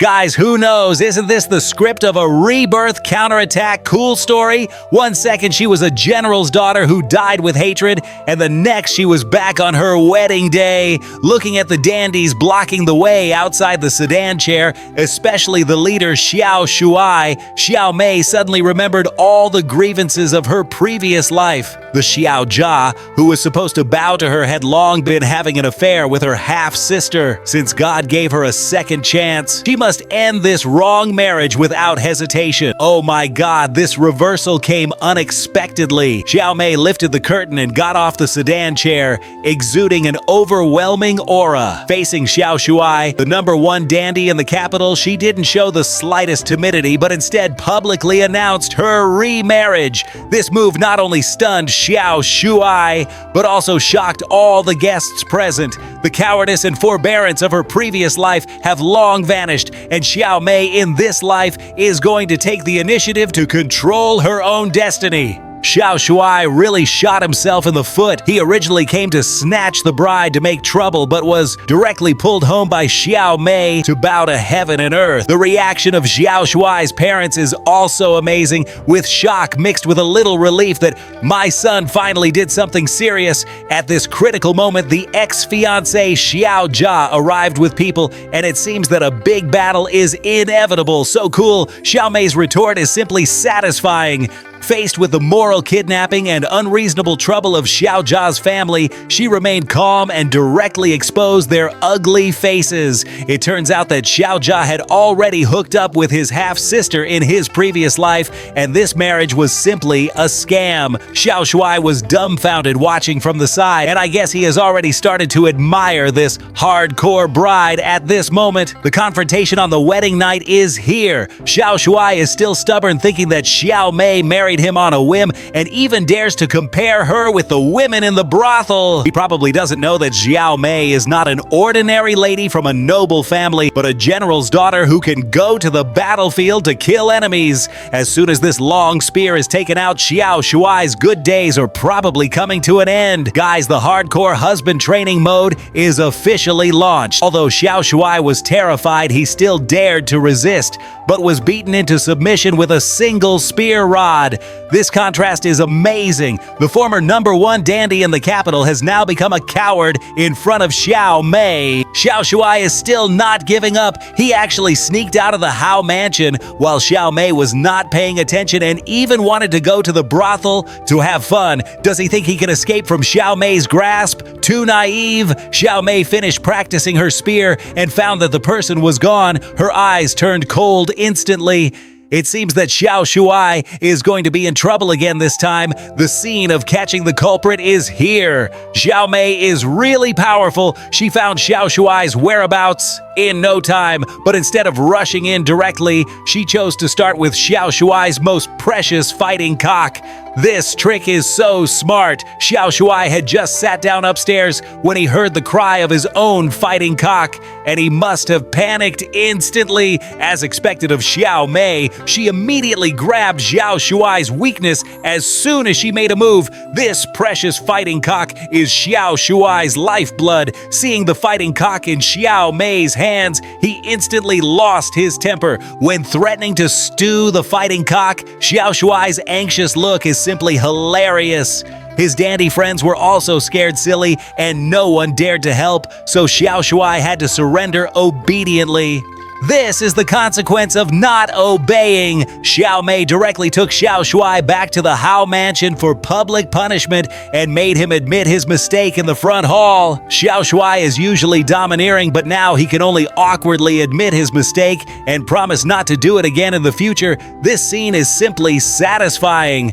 Guys, who knows? Isn't this the script of a rebirth counterattack cool story? One second she was a general's daughter who died with hatred, and the next she was back on her wedding day, looking at the dandies blocking the way outside the sedan chair, especially the leader Xiao Shuai. Xiao Mei suddenly remembered all the grievances of her previous life. The Xiao Jia, who was supposed to bow to her, had long been having an affair with her half-sister. Since God gave her a second chance, she must end this wrong marriage without hesitation. Oh my God, this reversal came unexpectedly. Xiao Mei lifted the curtain and got off the sedan chair, exuding an overwhelming aura. Facing Xiao Shuai, the #1 dandy in the capital, she didn't show the slightest timidity, but instead publicly announced her remarriage. This move not only stunned Xiao Shuai, but also shocked all the guests present. The cowardice and forbearance of her previous life have long vanished, and Xiao Mei in this life is going to take the initiative to control her own destiny. Xiao Shuai really shot himself in the foot. He originally came to snatch the bride to make trouble, but was directly pulled home by Xiao Mei to bow to heaven and earth. The reaction of Xiao Shuai's parents is also amazing, with shock mixed with a little relief that my son finally did something serious. At this critical moment, the ex-fiancé Xiao Jia arrived with people, and it seems that a big battle is inevitable. So cool, Xiao Mei's retort is simply satisfying. Faced with the moral kidnapping and unreasonable trouble of Xiao Jia's family, she remained calm and directly exposed their ugly faces. It turns out that Xiao Jia had already hooked up with his half-sister in his previous life, and this marriage was simply a scam. Xiao Shuai was dumbfounded watching from the side, and I guess he has already started to admire this hardcore bride at this moment. The confrontation on the wedding night is here. Xiao Shuai is still stubborn, thinking that Xiao Mei married him on a whim, and even dares to compare her with the women in the brothel. He probably doesn't know that Xiao Mei is not an ordinary lady from a noble family, but a general's daughter who can go to the battlefield to kill enemies. As soon as this long spear is taken out, Xiao Shuai's good days are probably coming to an end. Guys, the hardcore husband training mode is officially launched. Although Xiao Shuai was terrified, he still dared to resist, but was beaten into submission with a single spear rod. This contrast is amazing. The former #1 dandy in the capital has now become a coward in front of Xiao Mei. Xiao Shuai is still not giving up. He actually sneaked out of the Hao mansion while Xiao Mei was not paying attention and even wanted to go to the brothel to have fun. Does he think he can escape from Xiao Mei's grasp? Too naive. Xiao Mei finished practicing her spear and found that the person was gone. Her eyes turned cold instantly. It seems that Xiao Shuai is going to be in trouble again this time. The scene of catching the culprit is here. Xiao Mei is really powerful. She found Xiao Shuai's whereabouts in no time, but instead of rushing in directly, she chose to start with Xiao Shuai's most precious fighting cock. This trick is so smart. Xiao Shuai had just sat down upstairs when he heard the cry of his own fighting cock, and he must have panicked instantly. As expected of Xiao Mei, she immediately grabbed Xiao Shuai's weakness as soon as she made a move. This precious fighting cock is Xiao Shuai's lifeblood. Seeing the fighting cock in Xiao Mei's hands, he instantly lost his temper. When threatening to stew the fighting cock, Xiao Shuai's anxious look is simply hilarious. His dandy friends were also scared silly, and no one dared to help, so Xiao Shuai had to surrender obediently. This is the consequence of not obeying. Xiao Mei directly took Xiao Shuai back to the Hao mansion for public punishment and made him admit his mistake in the front hall. Xiao Shuai is usually domineering, but now he can only awkwardly admit his mistake and promise not to do it again in the future. This scene is simply satisfying.